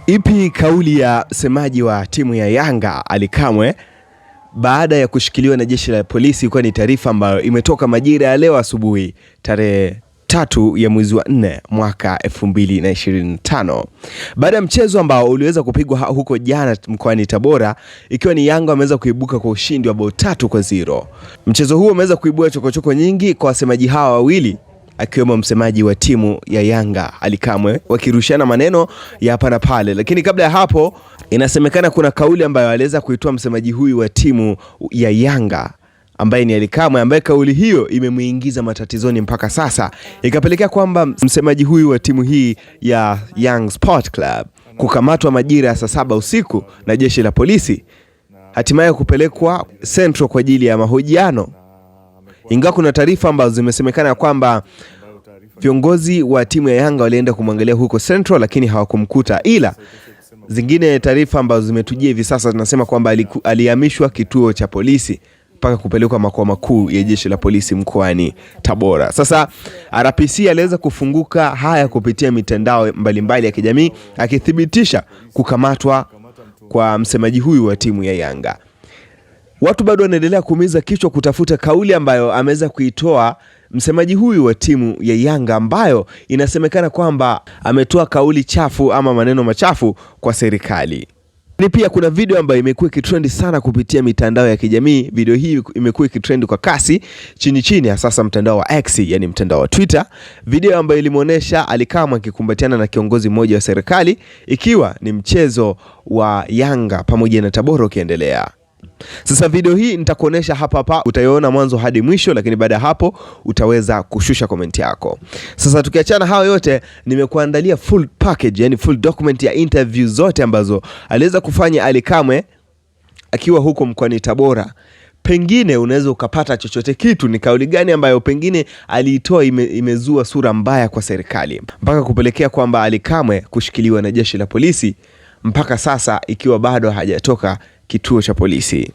Ipi kauli ya msemaji wa timu ya Yanga Ally Kamwe baada ya kushikiliwa na jeshi la polisi, kwa ni taarifa ambayo imetoka majira ya leo asubuhi tarehe 3 ya mwezi wa 4 mwaka 2025. Baada ya mchezo ambao uliweza kupigwa huko jana mkoani Tabora, ikiwa ni Yanga wameweza kuibuka kwa ushindi wa bao 3-0. Mchezo huo umeweza kuibua chokochoko nyingi kwa wasemaji hawa wawili, akiwemo msemaji wa timu ya Yanga Ally Kamwe, wakirushana maneno ya hapa na pale. Lakini kabla ya hapo, inasemekana kuna kauli ambayo aliweza kuitoa msemaji huyu wa timu ya Yanga ambaye ni Ally Kamwe, ambaye kauli hiyo imemuingiza matatizoni mpaka sasa, ikapelekea kwamba msemaji huyu wa timu hii ya Young Sport Club kukamatwa majira ya saa 7 usiku na jeshi la polisi, hatimaye kupelekwa Central kwa ajili ya mahojiano. Ingawa kuna taarifa ambazo zimesemekana kwamba viongozi wa timu ya Yanga walienda kumwangalia huko Central lakini hawakumkuta, ila zingine taarifa ambazo zimetujia hivi sasa zinasema kwamba alihamishwa kituo cha polisi mpaka kupelekwa makao makuu ya jeshi la polisi mkoani Tabora. Sasa RPC aliweza kufunguka haya kupitia mitandao mbalimbali ya kijamii, akithibitisha kukamatwa kwa msemaji huyu wa timu ya Yanga. Watu bado wanaendelea kuumiza kichwa kutafuta kauli ambayo ameweza kuitoa msemaji huyu wa timu ya Yanga, ambayo inasemekana kwamba ametoa kauli chafu ama maneno machafu kwa serikali. Ni pia kuna video ambayo imekuwa ikitrend sana kupitia mitandao ya kijamii. Video hii imekuwa ikitrend kwa kasi chini sasa mtandao wa X, yani mtandao wa Twitter. Video ambayo ilimuonesha Ally Kamwe akikumbatiana na kiongozi mmoja wa serikali, ikiwa ni mchezo wa Yanga pamoja na Tabora ukiendelea. Sasa video hii nitakuonesha hapa, utaiona mwanzo hadi mwisho, lakini baada ya hapo utaweza kushusha comment yako. Sasa tukiachana hayo yote, nimekuandalia full package, yani full document ya interview zote ambazo aliweza kufanya Ally Kamwe akiwa huko mkoani Tabora. Pengine unaweza ukapata chochote kitu, ni kauli gani ambayo pengine aliitoa imezua sura mbaya kwa serikali, mpaka kupelekea kwamba Ally Kamwe kushikiliwa na jeshi la polisi mpaka sasa ikiwa bado hajatoka kituo cha polisi.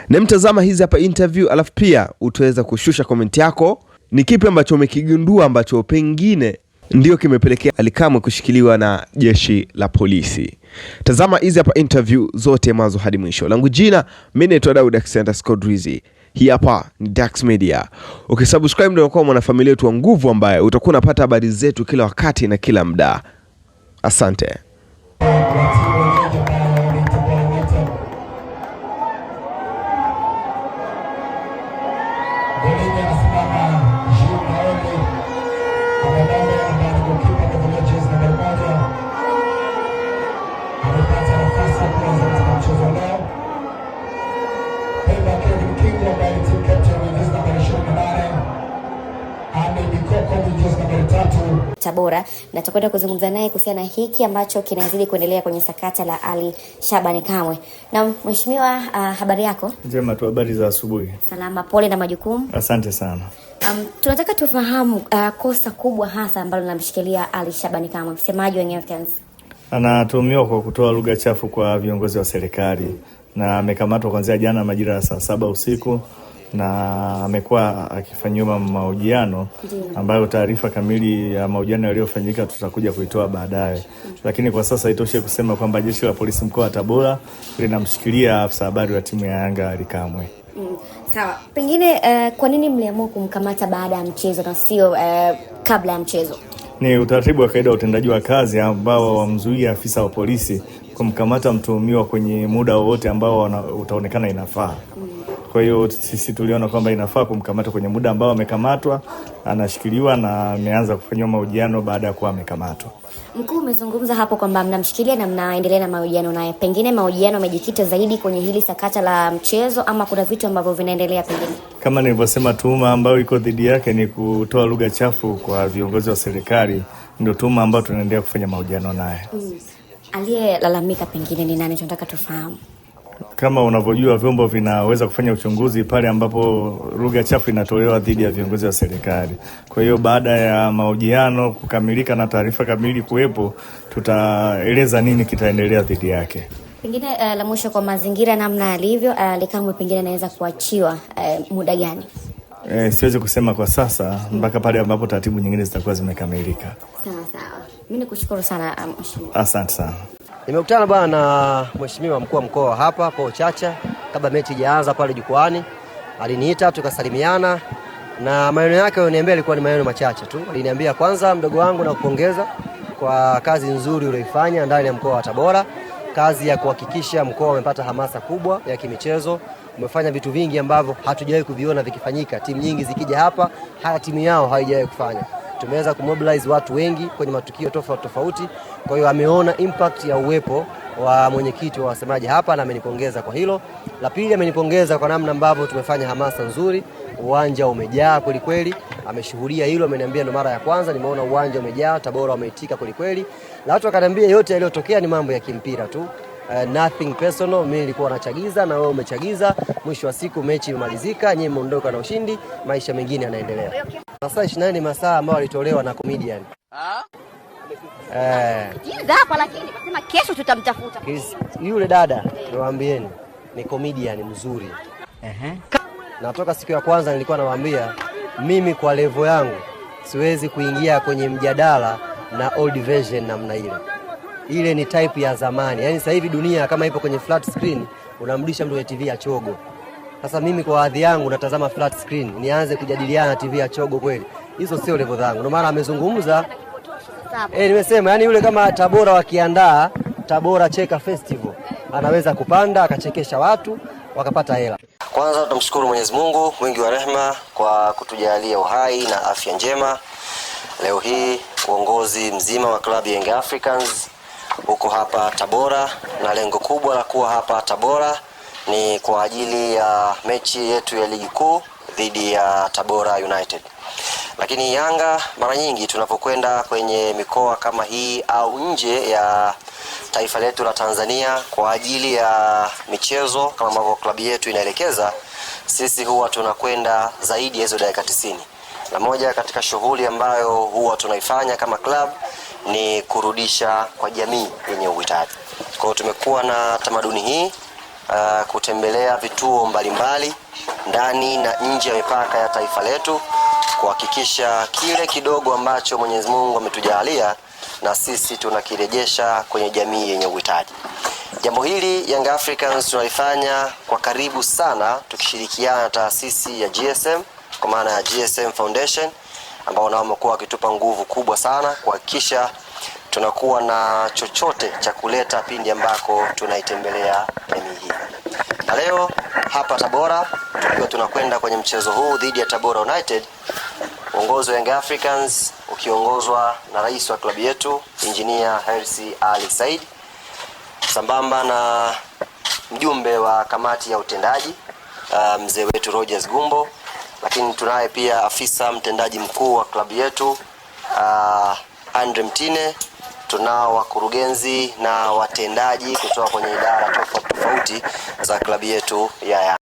Nemtazama hizi hapa interview, alafu pia utaweza kushusha comment yako. Ni kipi ambacho umekigundua ambacho pengine ndio kimepelekea Ally Kamwe kushikiliwa na jeshi la polisi? Tazama hizi hapa interview zote mwanzo hadi mwisho. Langu jina mimi naitwa Daud_Drizzy. Hii hapa ni Dax Media. Ukisubscribe ndio unakuwa mwanafamilia wetu wa nguvu, ambaye utakuwa unapata habari zetu kila wakati na kila muda. Asante. Tabora, na tutakwenda kuzungumza naye kuhusiana na hiki ambacho kinazidi kuendelea kwenye sakata la Ally Shabani Kamwe. Na mheshimiwa, habari yako? Njema tu, habari za asubuhi. Salama, pole na majukumu. Asante sana. Tunataka tufahamu kosa kubwa hasa ambalo linamshikilia Ally Shabani Kamwe, msemaji wa Young Africans. Anatuhumiwa kwa kutoa lugha chafu kwa viongozi wa serikali, na amekamatwa kuanzia jana majira ya saa 7 usiku, na amekuwa akifanyiwa mahojiano ambayo taarifa kamili ya mahojiano yaliyofanyika tutakuja kuitoa baadaye. Lakini kwa sasa itoshe kusema kwamba jeshi la polisi mkoa wa Tabora linamshikilia afisa habari wa timu ya Yanga Ally Kamwe. Sawa. Pengine kwa nini mliamua kumkamata baada ya mchezo na sio kabla ya mchezo? Ni utaratibu wa kawaida wa utendaji wa kazi ambao wamzuia afisa wa polisi kumkamata mtuhumiwa kwenye muda wowote ambao utaonekana inafaa. Kwa hiyo sisi tuliona kwamba inafaa kumkamata kwenye muda ambao amekamatwa, anashikiliwa na ameanza kufanywa mahojiano baada ya kuwa amekamatwa. Mkuu, umezungumza hapo kwamba mnamshikilia na mnaendelea na mahojiano naye. Pengine mahojiano yamejikita zaidi kwenye hili sakata la mchezo ama kuna vitu ambavyo vinaendelea pengine? Kama nilivyosema, tuhuma ambayo iko dhidi yake ni kutoa lugha chafu kwa viongozi wa serikali, ndio tuhuma ambayo tunaendelea kufanya mahojiano naye. Aliyelalamika pengine ni nani? Tunataka tufahamu. Kama unavyojua, vyombo vinaweza kufanya uchunguzi pale ambapo lugha chafu inatolewa dhidi ya viongozi wa serikali. Kwa hiyo baada ya mahojiano kukamilika na taarifa kamili kuwepo, tutaeleza nini kitaendelea dhidi yake. Pengine la mwisho, kwa mazingira namna yalivyo, Ally Kamwe pengine anaweza kuachiwa muda gani? Siwezi kusema kwa sasa mpaka pale ambapo taratibu nyingine zitakuwa zimekamilika. Sawa. Mimi nikushukuru sana. Asante sana. Nimekutana bwana na mheshimiwa mkuu wa mkoa hapa Paul Chacha kabla mechi ijaanza pale jukwani. Aliniita tukasalimiana na maneno yake aliniambia ilikuwa ni maneno machache tu. Aliniambia kwanza, mdogo wangu, na kupongeza kwa kazi nzuri uliyoifanya ndani ya mkoa wa Tabora. Kazi ya kuhakikisha mkoa umepata hamasa kubwa ya kimichezo. Umefanya vitu vingi ambavyo hatujawahi kuviona vikifanyika. Timu nyingi zikija hapa, haya timu yao haijawahi kufanya. Tumeweza kumobilize watu wengi kwenye matukio tofauti tofauti. Kwa hiyo ameona impact ya uwepo wa mwenyekiti wa wasemaji hapa na amenipongeza kwa hilo. La pili, amenipongeza kwa namna ambavyo tumefanya hamasa nzuri. Uwanja umejaa kweli kweli. Ameshuhudia hilo, ameniambia ndo mara ya kwanza nimeona uwanja umejaa, Tabora wameitika kweli kweli. Na watu wakaniambia yote yaliyotokea ni mambo ya kimpira tu. Nothing personal. Mimi nilikuwa nachagiza na wewe umechagiza. Mwisho wa siku mechi imemalizika, nyinyi mmeondoka na ushindi, maisha mengine yanaendelea. Masaa 24 ni masaa ambayo alitolewa na comedian. Hapa lakini kasema kesho tutamtafuta. Yule dada niwaambieni ni comedian mzuri. Na toka siku ya kwanza nilikuwa nawaambia mimi kwa level yangu siwezi kuingia kwenye mjadala na old version namna ile. Ile ni type ya zamani. Yaani sasa hivi dunia kama ipo kwenye flat screen, unamrudisha mtu kwenye TV ya chogo. Sasa mimi kwa hadhi yangu natazama flat screen, nianze kujadiliana TV ya chogo kweli? Hizo sio level zangu. Ndio maana amezungumza. Nimesema yani yule kama Tabora wakiandaa Tabora Cheka Festival, anaweza kupanda akachekesha watu wakapata hela. Kwanza tunamshukuru Mwenyezi Mungu mwingi wa rehema kwa kutujalia uhai na afya njema. Leo hii uongozi mzima wa klabu ya Young Africans uko hapa Tabora, na lengo kubwa la kuwa hapa Tabora ni kwa ajili ya mechi yetu ya ligi kuu dhidi ya Tabora United. Lakini Yanga mara nyingi tunapokwenda kwenye mikoa kama hii au nje ya taifa letu la Tanzania kwa ajili ya michezo kama ambavyo klabu yetu inaelekeza, sisi huwa tunakwenda zaidi ya hizo dakika 90. Na moja katika shughuli ambayo huwa tunaifanya kama club ni kurudisha kwa jamii yenye uhitaji. Kwa hiyo tumekuwa na tamaduni hii kutembelea vituo mbalimbali ndani na nje ya mipaka ya taifa letu kuhakikisha kile kidogo ambacho Mwenyezi Mungu ametujalia na sisi tunakirejesha kwenye jamii yenye uhitaji. Jambo hili Young Africans tunalifanya kwa karibu sana tukishirikiana na taasisi ya GSM kwa maana ya GSM Foundation ambao nao wamekuwa wakitupa nguvu kubwa sana kuhakikisha tunakuwa na chochote cha kuleta pindi ambako tunaitembelea jamii hii. Na leo hapa Tabora tukiwa tunakwenda kwenye mchezo huu dhidi ya Tabora United, uongozi wa Young Africans ukiongozwa na rais wa klabu yetu Engineer Hersi Ali Said sambamba na mjumbe wa kamati ya utendaji mzee wetu Rogers Gumbo, lakini tunaye pia afisa mtendaji mkuu wa klabu yetu Andre Mtine, tunao wakurugenzi na watendaji kutoka kwenye idara tofauti za klabu yetu ya